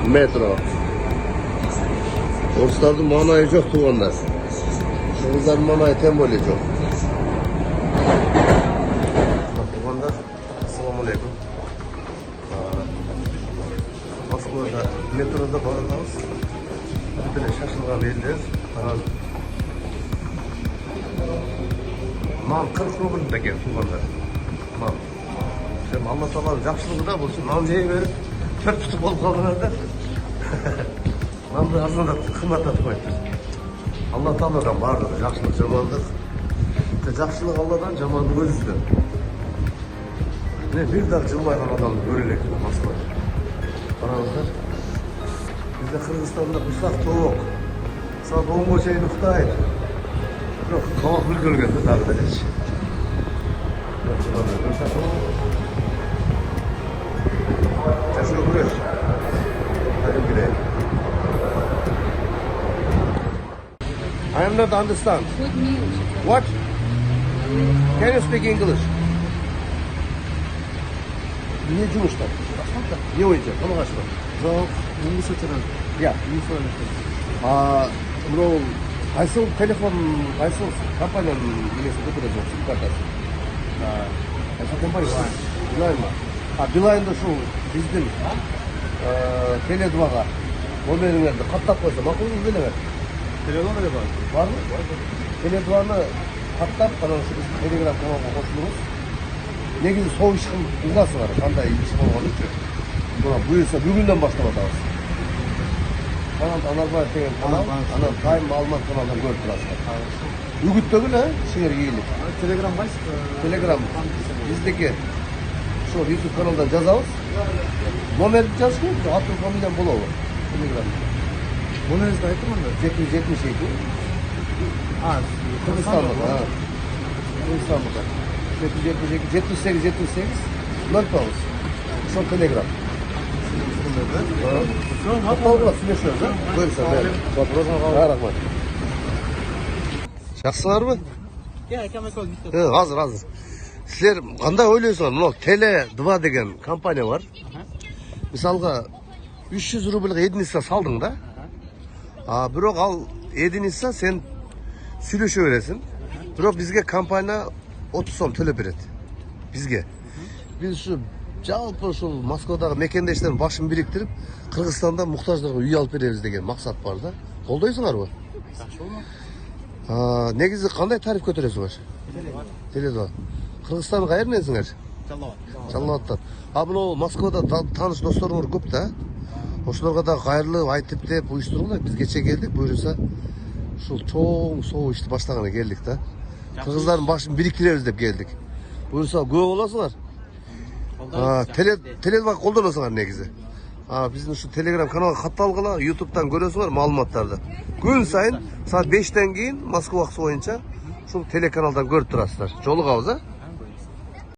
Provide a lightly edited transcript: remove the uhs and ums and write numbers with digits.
metro. Orusların manayı çok tuğanlar. Kırgızların manayı tem böyle çok. Tuğanlar, assalamu alaikum. Moskva'da metroda bağlanıyoruz. Bir de şaşılgan eldir. Mal 40 rubl da gel tuğanlar. Mal. Şimdi Allah Teala'nın жақсылығы da болsun. Nal жей verip tört tutup olup kaldılar. Nalды aslında kıymatlatып koydu. Allah Teala'dan vardır. Жақсылық, жамандық. Жақсылық Allah'dan, жамандық өзүнөн. Ne bir daha жылмайған адамды көрелек Москва. Қараңыздар. Bizde Kırgızistan'da uşak toğuk. Saat 10'a çayın uktaydı. Yok, kavak bir görgende tabi de hiç. Teşekkür ederim. Hadi gidelim. I am not understand. Good news. What? Can you speak English? Ne жұмышта? Не ойынша? Қана қашма? Жоқ, мұңғысы тұрады. Я. Мұңғысы Мынау қайсыл телефон, қайсыл компанияның несі көтереді жоқ, сим картасы? Қайсыл компания? Билайн ма? Билайнда шу біздің Теле2-ға номеріңерді қаттап қойса, мақұл ізденіңер. Теле2-да бар. Бар ма? Теле2-ны қаттап, қана біздің Телеграм каналға қосылыңыз. Негізі сол ешкім ұлғасы бар, қандай еш болған үшін. Бұйырса бүгінден бастап атамыз. Kanal Anarbayat деген kanal, ana Time Alman kanalından görüp durasınlar. Ügüttөгүн, силер ийгилик. Телеграм қайсы? Telegram биздики şu YouTube kanaldan жазабыз. Номерди жазып коюп, аты фамилияң болобу. Telegram. Номеріңізді айтып онда? 772. Кыргызстандык, Кыргызстандык. 772 78 08. Ошо Telegram. Hatta süleşiyoruz ha? Buyursa ben. Rahmat. Жақсылар mı? Ya, kemek oldu. Hazır. Sizler qандай ойлойсуңар? Мына Теле2 деген компания бар. Мисалга 300 рубльга единица салдың да. Бирок ал единица сен сүйлөшө бересиң. Бирок бизге компания 30 сом төлөп берет. Бизге. Биз ушу жалпы ушул Москвадагы мекендештердин башын бириктирип, Кыргызстанда муктаждарга үй алып беребиз деген максат бар да. Колдойсуңарбы? Негизи кандай тариф көтөрөсүңөр? Теле2. Кыргызстан каерденсиңер? Жалал-Абадтан. Мына Москвада тааныш досторуңар көп да. Ошолорго да кайрылып айтып деп уюштургула. Биз кече келдик, буюрса ушул чоң соо ишти баштаганы келдик да. Кыргыздардын башын бириктиребиз деп келдик. Буюрса күбө болосуңар. Теле2 колдоносуңар негизи. Биздин ушу Telegram каналга катталгыла, YouTube'дан көрөсүңөр маалыматтарды. Күн сайын саат 5тен кийин Москва убакыты боюнча ушул телеканалдан көрүп турасыздар. Жолугабыз,